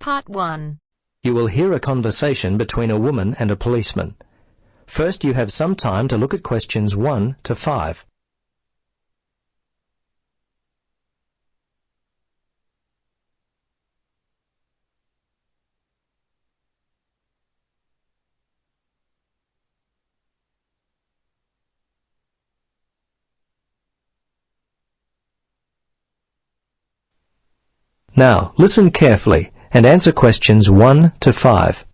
Part 1. You will hear a conversation between a woman and a policeman. First, you have some time to look at questions 1 to 5. Now, listen carefully and answer questions 1 to 5.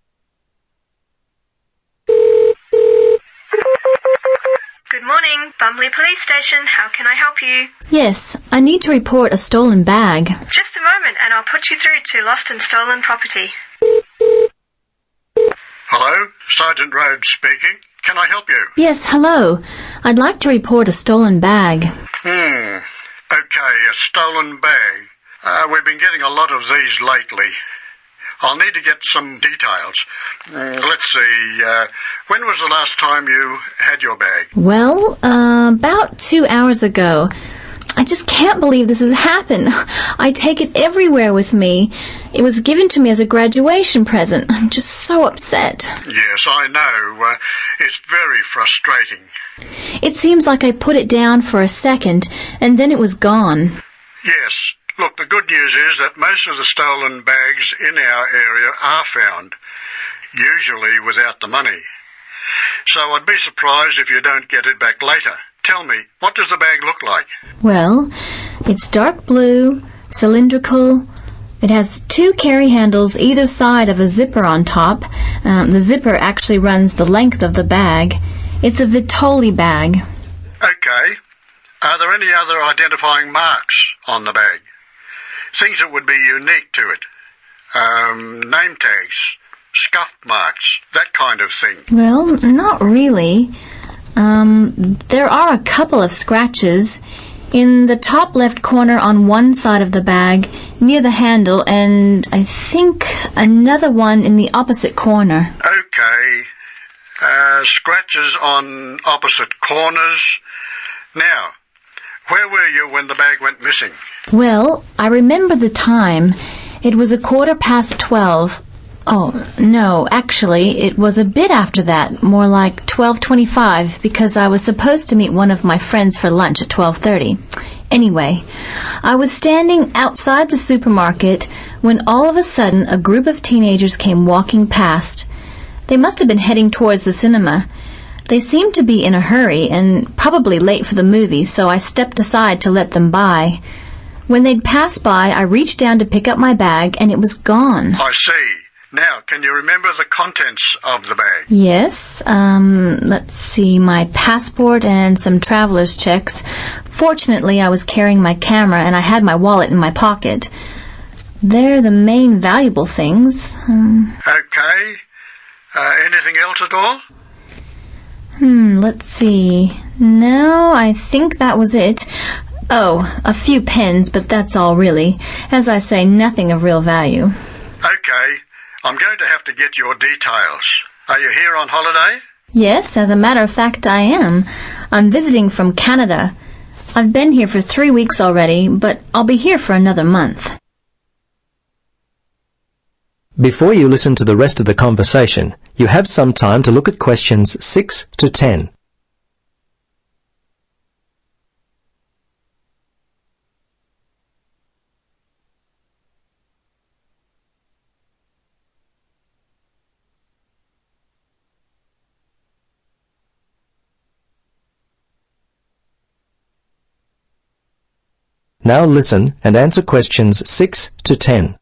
Good morning, Bumley Police Station. How can I help you? Yes, I need to report a stolen bag. Just a moment and I'll put you through to Lost and Stolen Property. Hello, Sergeant Rhodes speaking. Can I help you? Yes, hello. I'd like to report a stolen bag. Okay, a stolen bag. We've been getting a lot of these lately. I'll need to get some details. Let's see, when was the last time you had your bag? Well, about 2 hours ago. I just can't believe this has happened. I take it everywhere with me. It was given to me as a graduation present. I'm just so upset. Yes, I know. It's very frustrating. It seems like I put it down for a second, and then it was gone. Yes. Look, the good news is that most of the stolen bags in our area are found, usually without the money. So I'd be surprised if you don't get it back later. Tell me, what does the bag look like? Well, it's dark blue, cylindrical. It has 2 carry handles either side of a zipper on top. The zipper actually runs the length of the bag. It's a Vitoli bag. Okay. Are there any other identifying marks on the bag? Things that would be unique to it. Name tags, scuff marks, that kind of thing. Well, not really. There are a couple of scratches in the top left corner on one side of the bag, near the handle, and I think another one in the opposite corner. Okay. Scratches on opposite corners. Now, where were you when the bag went missing? Well, I remember the time. It was 12:15. Oh, no, actually, it was a bit after that, more like 12:25, because I was supposed to meet one of my friends for lunch at 12:30. Anyway, I was standing outside the supermarket when all of a sudden a group of teenagers came walking past. They must have been heading towards the cinema. They seemed to be in a hurry and probably late for the movie, so I stepped aside to let them by. When they'd passed by, I reached down to pick up my bag, and it was gone. I see. Now, can you remember the contents of the bag? Yes, let's see, my passport and some traveler's checks. Fortunately, I was carrying my camera, and I had my wallet in my pocket. They're the main valuable things. Okay. Anything else at all? Let's see. No, I think that was it. Oh, a few pens, but that's all really. As I say, nothing of real value. Okay. I'm going to have to get your details. Are you here on holiday? Yes, as a matter of fact, I am. I'm visiting from Canada. I've been here for 3 weeks already, but I'll be here for another month. Before you listen to the rest of the conversation, you have some time to look at questions 6 to 10. Now listen and answer questions 6 to 10.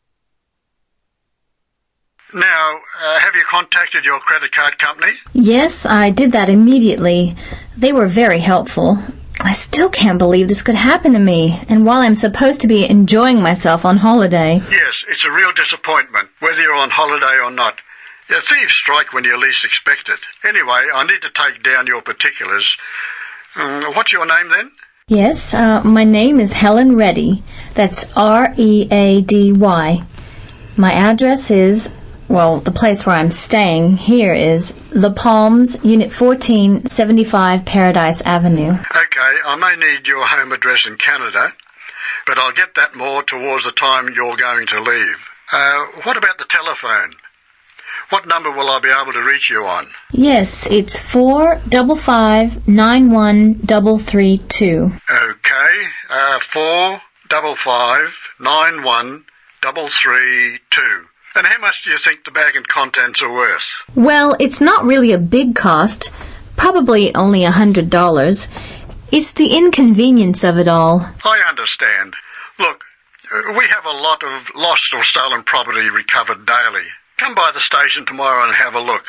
Now, have you contacted your credit card company? Yes, I did that immediately. They were very helpful. I still can't believe this could happen to me, and while I'm supposed to be enjoying myself on holiday. Yes, it's a real disappointment, whether you're on holiday or not. Thieves strike when you least expect it. Anyway, I need to take down your particulars. What's your name then? Yes, my name is Helen Reddy. That's R-E-A-D-Y. My address is, well, the place where I'm staying here is The Palms, Unit 14, 75 Paradise Avenue. Okay, I may need your home address in Canada, but I'll get that more towards the time you're going to leave. What about the telephone? What number will I be able to reach you on? Yes, it's 455-91332. Okay, 455-91332. And how much do you think the bag and contents are worth? Well, it's not really a big cost. Probably only $100. It's the inconvenience of it all. I understand. Look, we have a lot of lost or stolen property recovered daily. Come by the station tomorrow and have a look.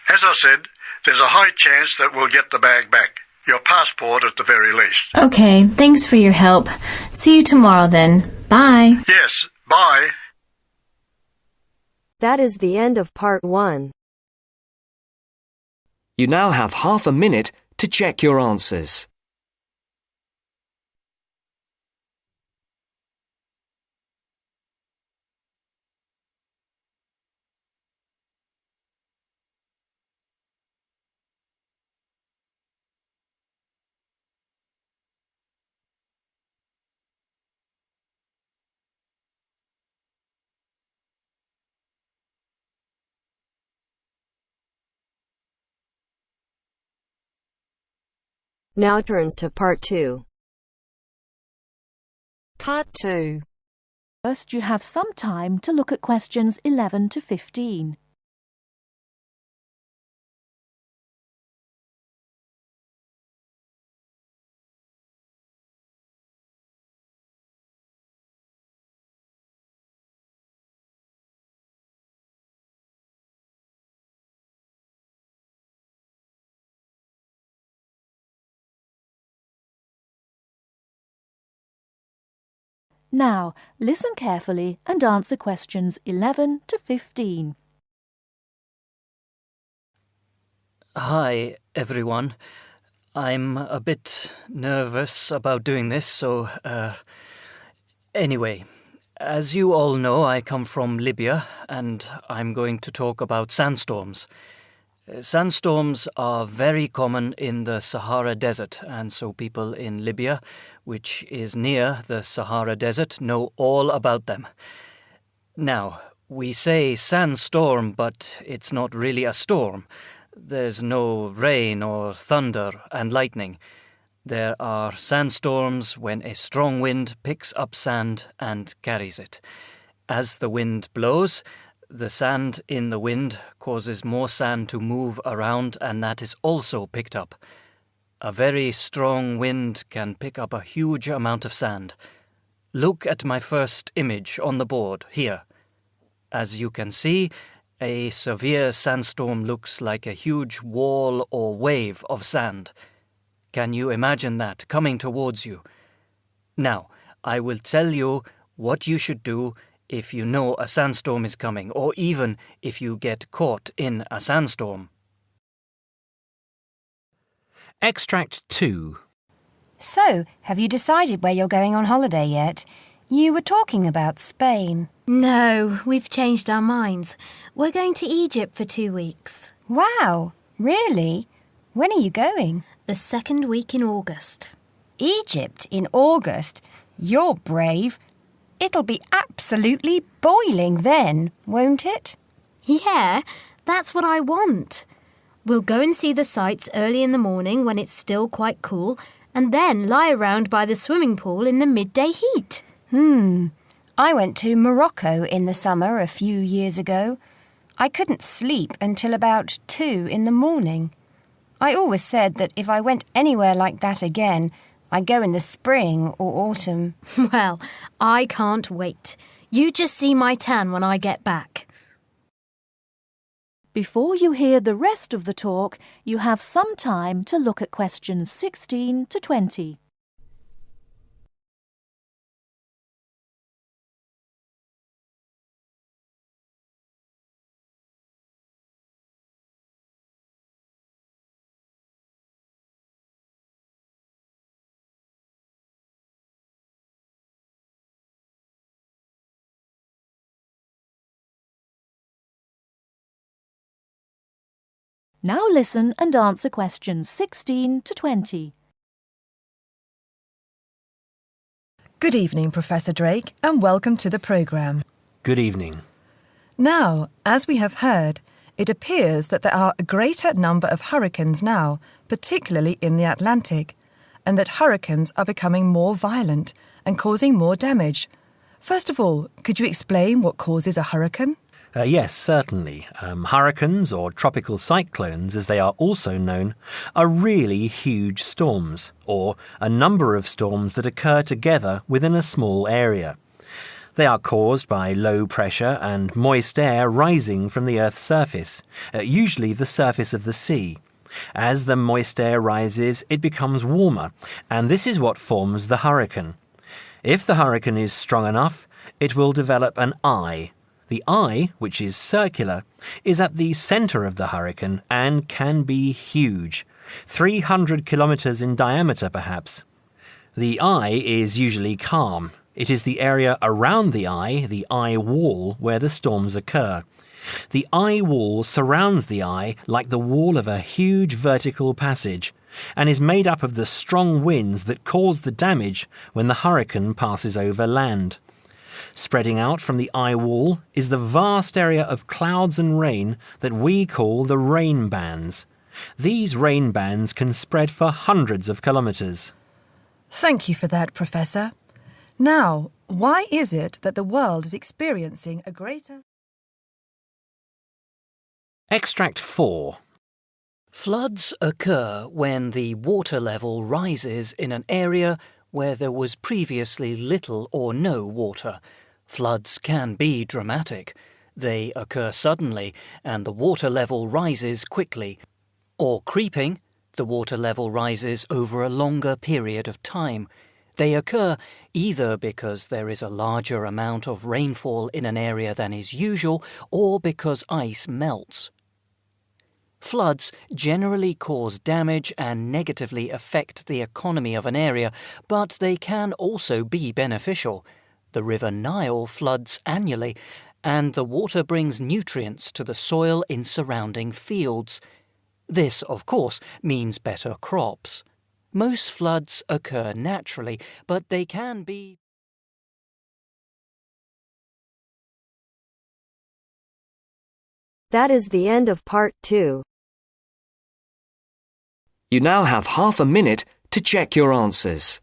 As I said, there's a high chance that we'll get the bag back. Your passport at the very least. Okay, thanks for your help. See you tomorrow then. Bye. Yes, bye. That is the end of part 1. You now have half a minute to check your answers. Now turns to part 2. Part 2. First, you have some time to look at questions 11 to 15. Now, listen carefully and answer questions 11 to 15. Hi, everyone. I'm a bit nervous about doing this, so, anyway, as you all know, I come from Libya, and I'm going to talk about sandstorms. Sandstorms are very common in the Sahara Desert, and so people in Libya, which is near the Sahara Desert, know all about them. Now, we say sandstorm, but it's not really a storm. There's no rain or thunder and lightning. There are sandstorms when a strong wind picks up sand and carries it. As the wind blows, the sand in the wind causes more sand to move around, and that is also picked up. A very strong wind can pick up a huge amount of sand. Look at my first image on the board here. As you can see, a severe sandstorm looks like a huge wall or wave of sand. Can you imagine that coming towards you? Now, I will tell you what you should do if you know a sandstorm is coming, or even if you get caught in a sandstorm. Extract 2. So, have you decided where you're going on holiday yet? You were talking about Spain. No, we've changed our minds. We're going to Egypt for 2 weeks. Wow, really? When are you going? The second week in August. Egypt in August? You're brave. It'll be absolutely boiling then, won't it? Yeah, that's what I want. We'll go and see the sights early in the morning when it's still quite cool, and then lie around by the swimming pool in the midday heat. I went to Morocco in the summer a few years ago. I couldn't sleep until about 2 in the morning. I always said that if I went anywhere like that again, I'd go in the spring or autumn. Well, I can't wait. You just see my tan when I get back. Before you hear the rest of the talk, you have some time to look at questions 16 to 20. Now listen and answer questions 16 to 20. Good evening, Professor Drake, and welcome to the programme. Good evening. Now, as we have heard, it appears that there are a greater number of hurricanes now, particularly in the Atlantic, and that hurricanes are becoming more violent and causing more damage. First of all, could you explain what causes a hurricane? Yes, certainly. Hurricanes, or tropical cyclones as they are also known, are really huge storms, or a number of storms that occur together within a small area. They are caused by low pressure and moist air rising from the Earth's surface, usually the surface of the sea. As the moist air rises, it becomes warmer, and this is what forms the hurricane. If the hurricane is strong enough, it will develop an eye. The eye, which is circular, is at the centre of the hurricane and can be huge, 300 kilometres in diameter perhaps. The eye is usually calm. It is the area around the eye wall, where the storms occur. The eye wall surrounds the eye like the wall of a huge vertical passage, and is made up of the strong winds that cause the damage when the hurricane passes over land. Spreading out from the eye wall is the vast area of clouds and rain that we call the rain bands. These rain bands can spread for hundreds of kilometres. Thank you for that, Professor. Now, why is it that the world is experiencing a greater... Extract 4. Floods occur when the water level rises in an area where there was previously little or no water. Floods can be dramatic. They occur suddenly and the water level rises quickly. Or creeping, the water level rises over a longer period of time. They occur either because there is a larger amount of rainfall in an area than is usual, or because ice melts. Floods generally cause damage and negatively affect the economy of an area, but they can also be beneficial. The River Nile floods annually, and the water brings nutrients to the soil in surrounding fields. This, of course, means better crops. Most floods occur naturally, but they can be... That is the end of part 2. You now have half a minute to check your answers.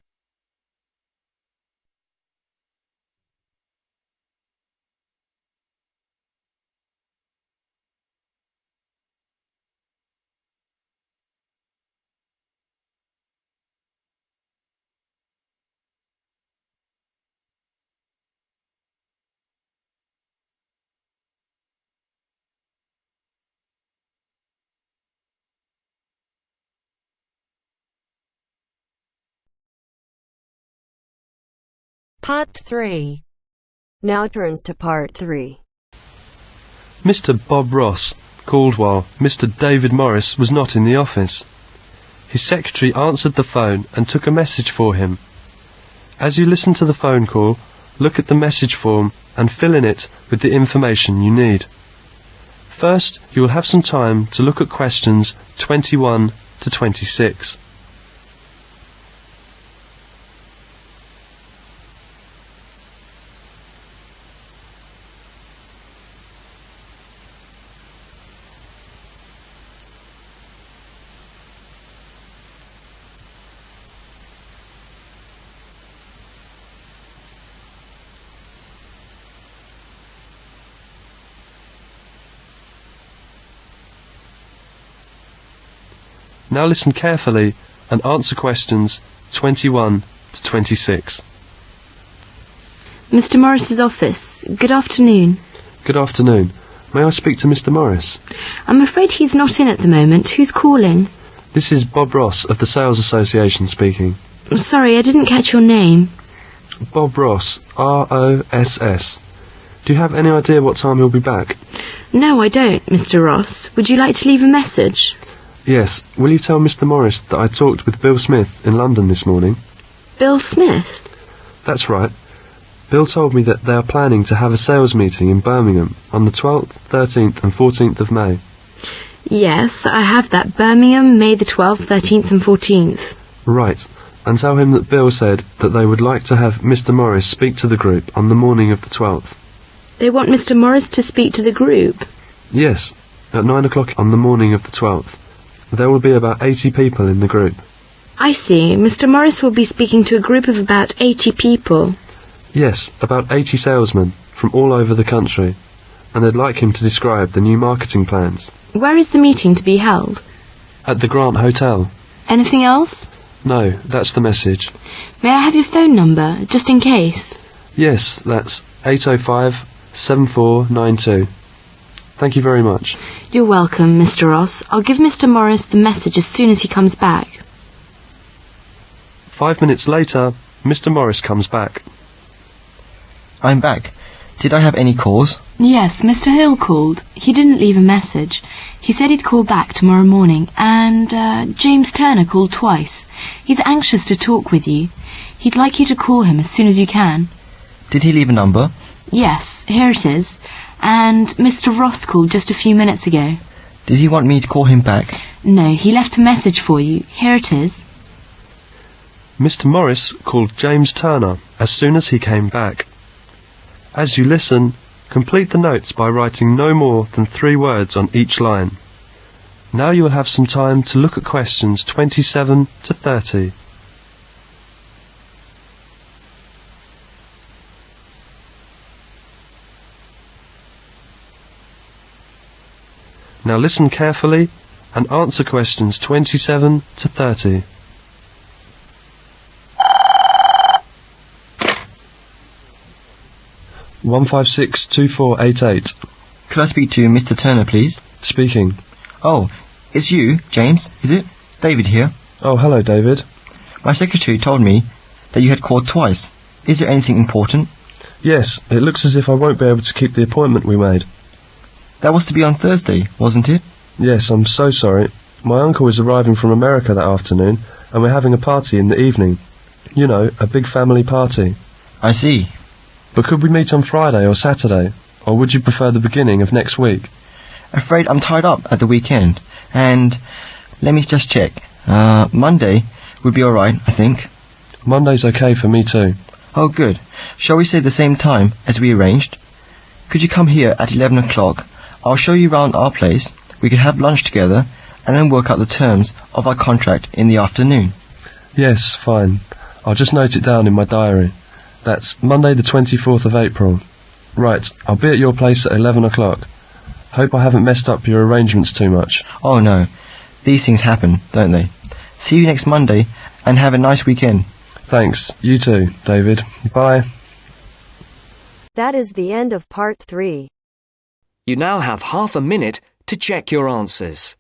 Part 3. Now turns to part 3. Mr. Bob Ross called while Mr. David Morris was not in the office. His secretary answered the phone and took a message for him. As you listen to the phone call, look at the message form and fill in it with the information you need. First, you will have some time to look at questions 21 to 26. Now listen carefully and answer questions 21 to 26. Mr. Morris's office. Good afternoon. Good afternoon. May I speak to Mr. Morris? I'm afraid he's not in at the moment. Who's calling? This is Bob Ross of the Sales Association speaking. I'm sorry, I didn't catch your name. Bob Ross, R-O-S-S. Do you have any idea what time he'll be back? No, I don't, Mr. Ross. Would you like to leave a message? Yes. Will you tell Mr. Morris that I talked with Bill Smith in London this morning? Bill Smith? That's right. Bill told me that they are planning to have a sales meeting in Birmingham on the 12th, 13th and 14th of May. Yes, I have that. Birmingham, May the 12th, 13th and 14th. Right. And tell him that Bill said that they would like to have Mr. Morris speak to the group on the morning of the 12th. They want Mr. Morris to speak to the group. Yes, at 9 o'clock on the morning of the 12th. There will be about 80 people in the group. I see. Mr. Morris will be speaking to a group of about 80 people. Yes, about 80 salesmen from all over the country, and they'd like him to describe the new marketing plans. Where is the meeting to be held? At the Grant Hotel. Anything else? No, that's the message. May I have your phone number, just in case? Yes, that's 805-7492. Thank you very much. You're welcome, Mr. Ross. I'll give Mr. Morris the message as soon as he comes back. 5 minutes later, Mr. Morris comes back. I'm back. Did I have any calls? Yes, Mr. Hill called. He didn't leave a message. He said he'd call back tomorrow morning, and James Turner called twice. He's anxious to talk with you. He'd like you to call him as soon as you can. Did he leave a number? Yes, here it is. And Mr. Ross called just a few minutes ago. Did he want me to call him back? No, he left a message for you. Here it is. Mr. Morris called James Turner as soon as he came back. As you listen, complete the notes by writing no more than 3 words on each line. Now you will have some time to look at questions 27 to 30. Now listen carefully and answer questions 27 to 30. One 1562488. Could I speak to Mr. Turner, please? Speaking. Oh, it's you, James, is it? David here. Oh, hello, David. My secretary told me that you had called twice. Is there anything important? Yes, it looks as if I won't be able to keep the appointment we made. That was to be on Thursday, wasn't it? Yes, I'm so sorry. My uncle is arriving from America that afternoon, and we're having a party in the evening. You know, a big family party. I see. But could we meet on Friday or Saturday? Or would you prefer the beginning of next week? Afraid I'm tied up at the weekend. And let me just check. Monday would be alright, I think. Monday's okay for me too. Oh, good. Shall we say the same time as we arranged? Could you come here at 11 o'clock? I'll show you round our place. We could have lunch together and then work out the terms of our contract in the afternoon. Yes, fine. I'll just note it down in my diary. That's Monday the 24th of April. Right, I'll be at your place at 11 o'clock. Hope I haven't messed up your arrangements too much. Oh no, these things happen, don't they? See you next Monday and have a nice weekend. Thanks, you too, David. Bye. That is the end of part 3. You now have half a minute to check your answers.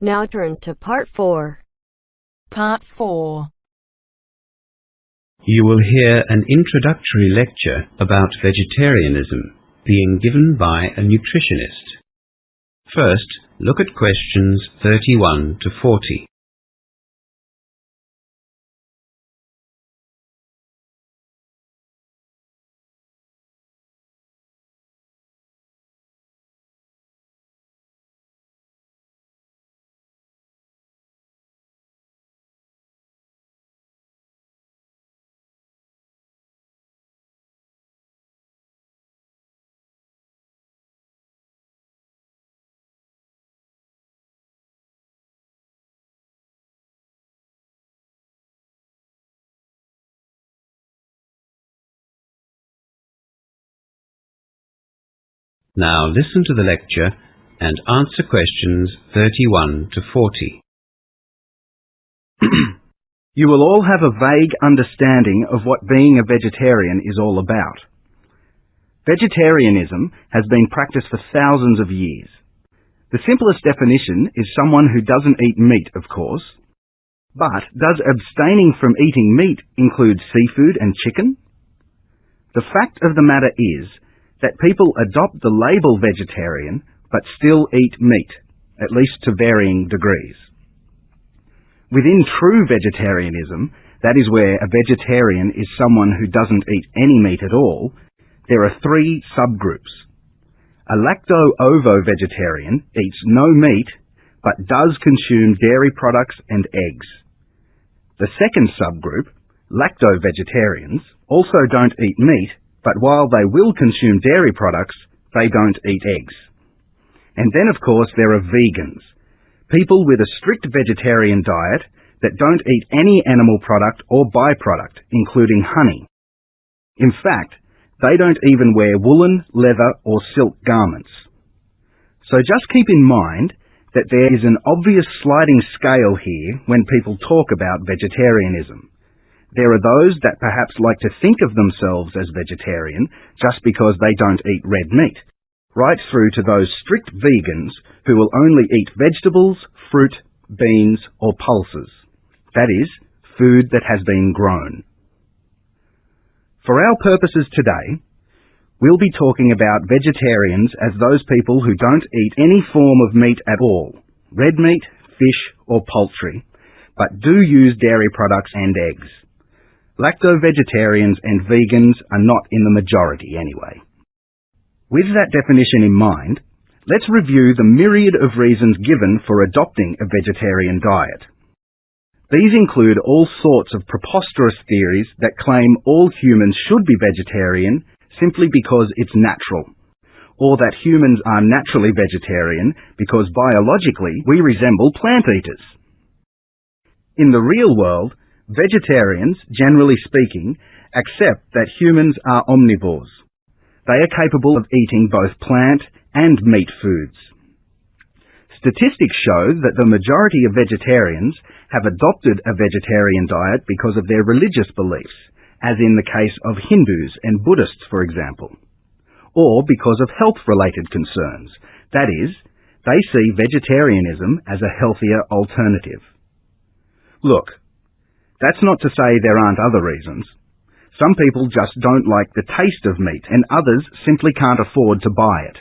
Now turns to part 4. Part 4. You will hear an introductory lecture about vegetarianism being given by a nutritionist. First, look at questions 31 to 40. Now listen to the lecture and answer questions 31 to 40. You will all have a vague understanding of what being a vegetarian is all about. Vegetarianism has been practiced for thousands of years. The simplest definition is someone who doesn't eat meat, of course. But does abstaining from eating meat include seafood and chicken? The fact of the matter is that people adopt the label vegetarian but still eat meat, at least to varying degrees. Within true vegetarianism, that is where a vegetarian is someone who doesn't eat any meat at all, there are 3 subgroups. A lacto-ovo-vegetarian eats no meat but does consume dairy products and eggs. The second subgroup, lacto-vegetarians, also don't eat meat, but while they will consume dairy products, they don't eat eggs. And then, of course, there are vegans, people with a strict vegetarian diet that don't eat any animal product or byproduct, including honey. In fact, they don't even wear woolen, leather, or silk garments. So just keep in mind that there is an obvious sliding scale here when people talk about vegetarianism. There are those that perhaps like to think of themselves as vegetarian just because they don't eat red meat, right through to those strict vegans who will only eat vegetables, fruit, beans, or pulses. That is, food that has been grown. For our purposes today, we'll be talking about vegetarians as those people who don't eat any form of meat at all, red meat, fish, or poultry, but do use dairy products and eggs. Lacto-vegetarians and vegans are not in the majority anyway. With that definition in mind, let's review the myriad of reasons given for adopting a vegetarian diet. These include all sorts of preposterous theories that claim all humans should be vegetarian simply because it's natural, or that humans are naturally vegetarian because biologically we resemble plant eaters. In the real world, vegetarians, generally speaking, accept that humans are omnivores. They are capable of eating both plant and meat foods. Statistics show that the majority of vegetarians have adopted a vegetarian diet because of their religious beliefs, as in the case of Hindus and Buddhists, for example, or because of health-related concerns. That is, they see vegetarianism as a healthier alternative. Look, that's not to say there aren't other reasons. Some people just don't like the taste of meat, and others simply can't afford to buy it.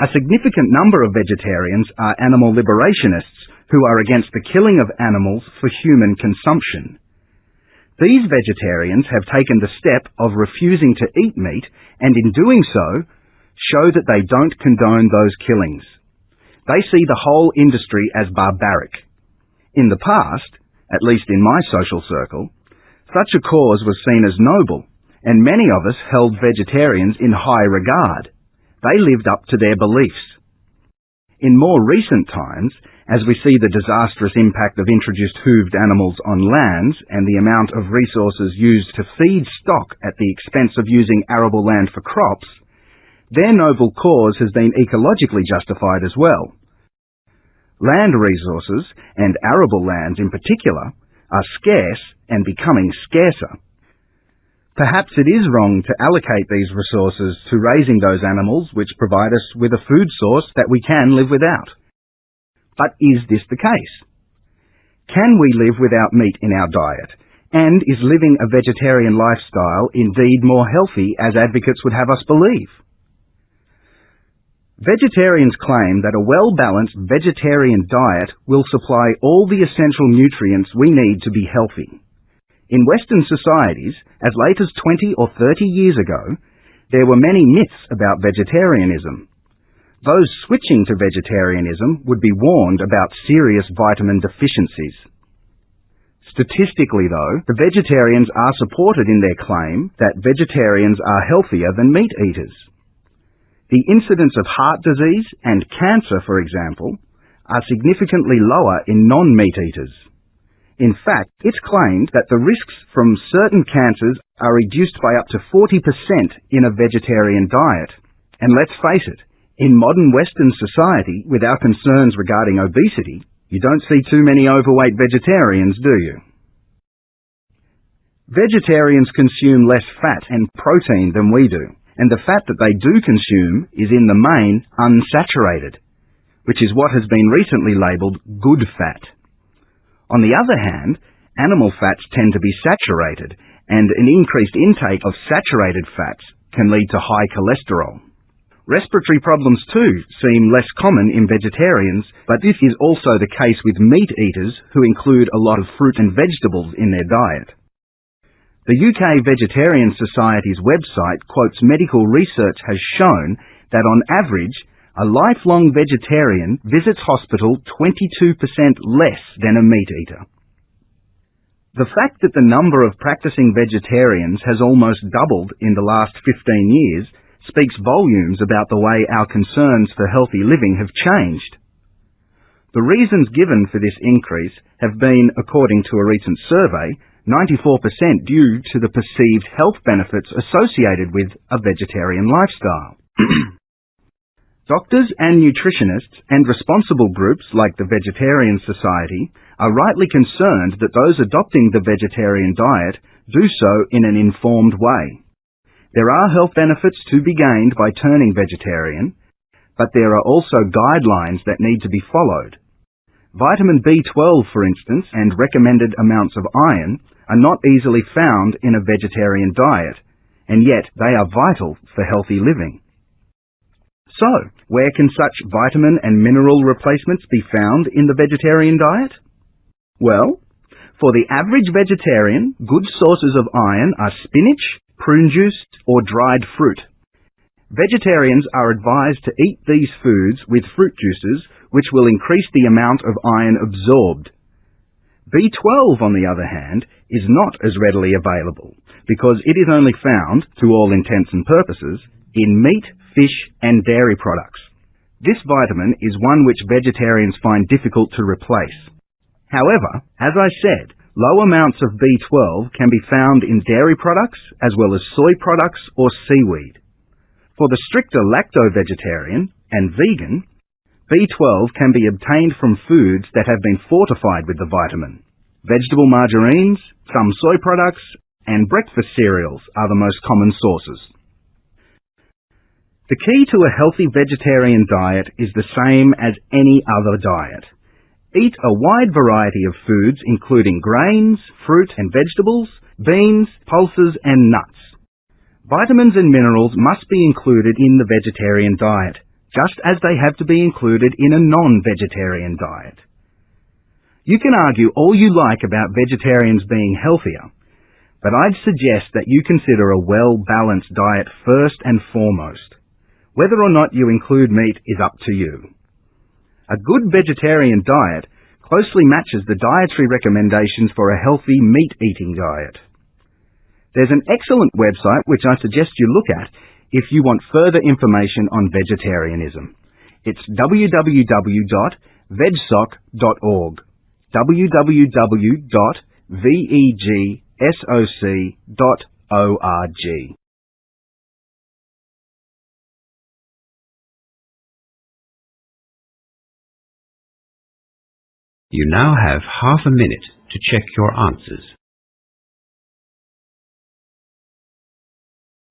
A significant number of vegetarians are animal liberationists who are against the killing of animals for human consumption. These vegetarians have taken the step of refusing to eat meat, and in doing so, show that they don't condone those killings. They see the whole industry as barbaric. In the past, at least in my social circle, such a cause was seen as noble, and many of us held vegetarians in high regard. They lived up to their beliefs. In more recent times, as we see the disastrous impact of introduced hooved animals on lands and the amount of resources used to feed stock at the expense of using arable land for crops, their noble cause has been ecologically justified as well. Land resources, and arable lands in particular, are scarce and becoming scarcer. Perhaps it is wrong to allocate these resources to raising those animals which provide us with a food source that we can live without. But is this the case? Can we live without meat in our diet? And is living a vegetarian lifestyle indeed more healthy as advocates would have us believe? Vegetarians claim that a well-balanced vegetarian diet will supply all the essential nutrients we need to be healthy. In Western societies, as late as 20 or 30 years ago, there were many myths about vegetarianism. Those switching to vegetarianism would be warned about serious vitamin deficiencies. Statistically, though, the vegetarians are supported in their claim that vegetarians are healthier than meat eaters. The incidence of heart disease and cancer, for example, are significantly lower in non-meat eaters. In fact, it's claimed that the risks from certain cancers are reduced by up to 40% in a vegetarian diet. And let's face it, in modern Western society, with our concerns regarding obesity, you don't see too many overweight vegetarians, do you? Vegetarians consume less fat and protein than we do, and the fat that they do consume is in the main unsaturated, which is what has been recently labelled good fat. On the other hand, animal fats tend to be saturated, and an increased intake of saturated fats can lead to high cholesterol. Respiratory problems too seem less common in vegetarians, but this is also the case with meat eaters who include a lot of fruit and vegetables in their diet. The UK Vegetarian Society's website quotes medical research has shown that on average, a lifelong vegetarian visits hospital 22% less than a meat eater. The fact that the number of practicing vegetarians has almost doubled in the last 15 years speaks volumes about the way our concerns for healthy living have changed. The reasons given for this increase have been, according to a recent survey, 94% due to the perceived health benefits associated with a vegetarian lifestyle. Doctors and nutritionists and responsible groups like the Vegetarian Society are rightly concerned that those adopting the vegetarian diet do so in an informed way. There are health benefits to be gained by turning vegetarian, but there are also guidelines that need to be followed. Vitamin B12, for instance, and recommended amounts of iron are not easily found in a vegetarian diet, and yet they are vital for healthy living. So, where can such vitamin and mineral replacements be found in the vegetarian diet? Well, for the average vegetarian, good sources of iron are spinach, prune juice, or dried fruit. Vegetarians are advised to eat these foods with fruit juices, which will increase the amount of iron absorbed. B12, on the other hand, is not as readily available, because it is only found, to all intents and purposes, in meat, fish, and dairy products. This vitamin is one which vegetarians find difficult to replace. However, as I said, low amounts of B12 can be found in dairy products as well as soy products or seaweed. For the stricter lacto-vegetarian and vegan, B12 can be obtained from foods that have been fortified with the vitamin. Vegetable margarines, some soy products, and breakfast cereals are the most common sources. The key to a healthy vegetarian diet is the same as any other diet. Eat a wide variety of foods including grains, fruit and vegetables, beans, pulses and nuts. Vitamins and minerals must be included in the vegetarian diet, just as they have to be included in a non-vegetarian diet. You can argue all you like about vegetarians being healthier, but I'd suggest that you consider a well-balanced diet first and foremost. Whether or not you include meat is up to you. A good vegetarian diet closely matches the dietary recommendations for a healthy meat-eating diet. There's an excellent website which I suggest you look at if you want further information on vegetarianism. It's www.vegsoc.org. www.vegsoc.org. You now have half a minute to check your answers.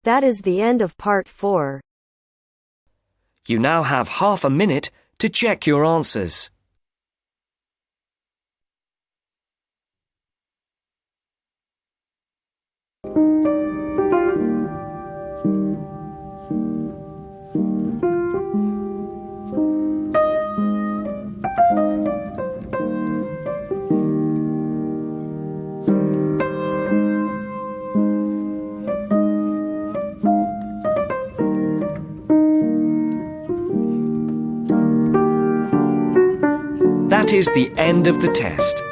That is the end of part 4. You now have half a minute to check your answers. That is the end of the test.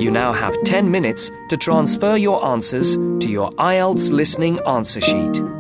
You now have 10 minutes to transfer your answers to your Ielts listening answer sheet.